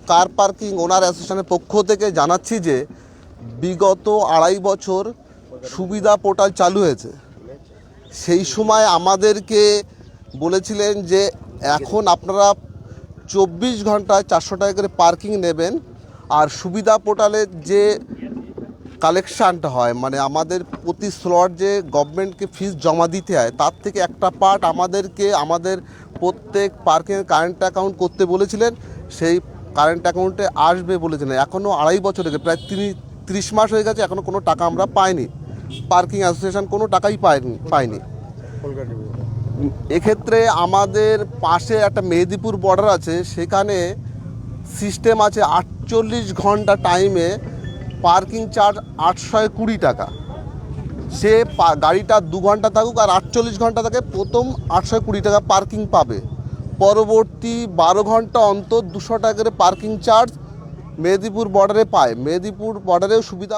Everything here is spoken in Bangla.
কার পার্কিং ওনার অ্যাসোসিয়েশনের পক্ষ থেকে জানাচ্ছি যে বিগত 2.5 বছর সুবিধা পোর্টাল চালু হয়েছে। সেই সময় আমাদেরকে বলেছিলেন যে এখন আপনারা 24 ঘন্টায় 400 টাকা করে পার্কিং নেবেন, আর সুবিধা পোর্টালের যে কালেকশানটা হয় মানে আমাদের প্রতি স্লট যে গভর্নমেন্টকে ফিস জমা দিতে হয় তার থেকে একটা পার্ট আমাদেরকে আমাদের প্রত্যেক পার্কিংয়ের কারেন্ট অ্যাকাউন্ট করতে বলেছিলেন। সেই কারেন্ট অ্যাকাউন্টে আসবে বলেছিলেন। এখনও 2.5 বছর হয়ে গেছে, প্রায় 30 মাস হয়ে গেছে, এখনও কোনো টাকা আমরা পাইনি। পার্কিং অ্যাসোসিয়েশন কোনো টাকাই পায়নি। এক্ষেত্রে আমাদের পাশে একটা মেদিনীপুর বর্ডার আছে, সেখানে সিস্টেম আছে 48 ঘন্টা টাইমে পার্কিং চার্জ 820 টাকা। সে গাড়িটা 2 ঘন্টা থাকুক আর 48 ঘন্টা থাকে, প্রথম 820 টাকা পার্কিং পাবে। পরবর্তী 12 ঘন্টা অন্তর 200 টাকা করে পার্কিং চার্জ মেদিনীপুর বর্ডারে পায়। মেদিনীপুর বর্ডারেও সুবিধা